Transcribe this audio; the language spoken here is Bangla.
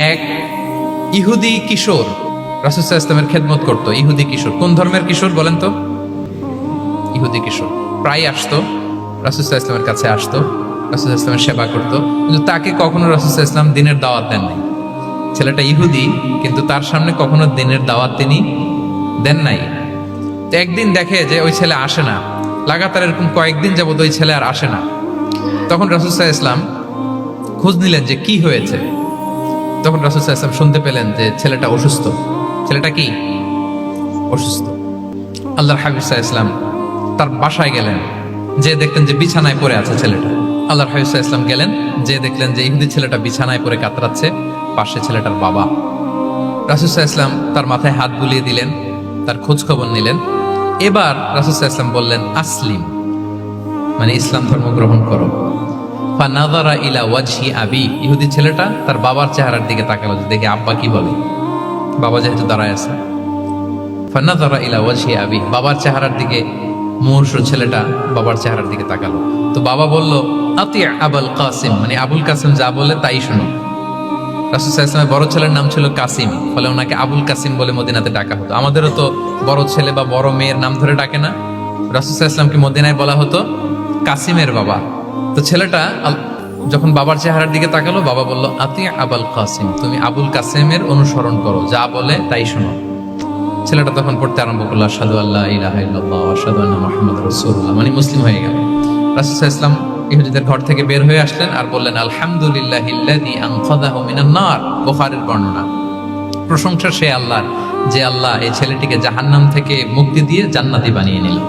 এক ইহুদি কিশোর রাসূল সাল্লাল্লাহু আলাইহি ওয়াসাল্লামের খেদমত করতো। ইহুদি কিশোর, কোন ধর্মের কিশোর বলেন তো? ইহুদি কিশোর প্রায় আসতো রাসূল সাল্লাল্লাহু আলাইহি ওয়াসাল্লামের কাছে, আসতো রাসূল সাল্লাল্লাহু আলাইহি ওয়াসাল্লামের সেবা করতো, কিন্তু তাকে কখনো রাসূল সাল্লাল্লাহু আলাইহি ওয়াসাল্লাম দিনের দাওয়াত দেন নাই। ছেলেটা ইহুদি, কিন্তু তার সামনে কখনো দিনের দাওয়াত তিনি দেন নাই। তো একদিন দেখে যে ওই ছেলে আসে না, লাগাতার এরকম কয়েকদিন যাবত ওই ছেলে আর আসে না। তখন রাসূল সাল্লাল্লাহু আলাইহি ওয়াসাল্লাম খোঁজ নিলেন যে কি হয়েছে। তখন রাসূল সাল্লাল্লাহু আলাইহি ওয়াসাল্লাম শুনতে পেলেন যে ছেলেটা অসুস্থ। ছেলেটা কি অসুস্থ? আল্লাহর হাবিব সাল্লাল্লাহু আলাইহি ওয়াসাল্লাম তার বাসায় গেলেন, যে দেখলেন যে বিছানায় পড়ে আছে ছেলেটা। আল্লাহর হাবিব সাল্লাল্লাহু আলাইহি ওয়াসাল্লাম গেলেন, যে দেখলেন যে ইহুদি ছেলেটা বিছানায় পড়ে কাতরাচ্ছে, পাশে ছেলেটার বাবা। রাসূল সাল্লাল্লাহু আলাইহি ওয়াসাল্লাম তার মাথায় হাত বুলিয়ে দিলেন, তার খোঁজ খবর নিলেন। এবার রাসূল সাল্লাল্লাহু আলাইহি ওয়াসাল্লাম বললেন আসলিম, মানে ইসলাম ধর্ম গ্রহণ করো। ফানাযারা ইলা ওয়াজহি আবি, ইহুদি ছেলেটা তার বাবার চেহারার দিকে তাকালো যে দেখে আব্বা কি বলে। বাবা যেহেতু দাঁড়ায় আছে, ফানাযারা ইলা ওয়াজহি আবি, বাবার চেহারার দিকে মুমূর্ষু ছেলেটা বাবার চেহারার দিকে তাকালো। তো বাবা বলল আতি আবুল কাসিম, মানে আবুল কাসিম যা বলে তাই শোনো। রাসূল সাল্লাল্লাহু আলাইহি ওয়াসাল্লামের বড় ছেলের নাম ছিল কাসিম, ফলে ওনাকে আবুল কাসিম বলে মদিনাতে ডাকা হতো। আমাদেরও তো বড় ছেলে বা বড় মেয়ের নাম ধরে ডাকে না? রাসূল সাল্লাল্লাহু আলাইহি ওয়াসাল্লামকে মদিনায় বলা হতো কাসিমের বাবা। তো ছেলেটা যখন বাবার চেহারার দিকে তাকালো, বাবা বলল আতি আবুল কাসিম, তুমি আবুল কাসিমের অনুসরণ করো, যা বলে তাই শোনো। ছেলেটা তখন পড়তে আরম্ভ করলো আশহাদু আল্লা ইলাহা ইল্লাল্লাহ ওয়া আশহাদু আন্না মুহাম্মাদুর রাসূলুল্লাহ, মানে মুসলিম হয়ে গেল। রাসূল সাল্লাল্লাহু আলাইহি ওয়াসাল্লাম ইহুদিদের ঘর থেকে বের হয়ে আসলেন আর বললেন আলহামদুলিল্লাহিল্লাযী আনকাযাহু মিনান নার, বুখারীর বর্ণনা। প্রশংসা সে আল্লাহর, যে আল্লাহ এই ছেলেটিকে জাহান্নাম থেকে মুক্তি দিয়ে জান্নাতি বানিয়ে নিল।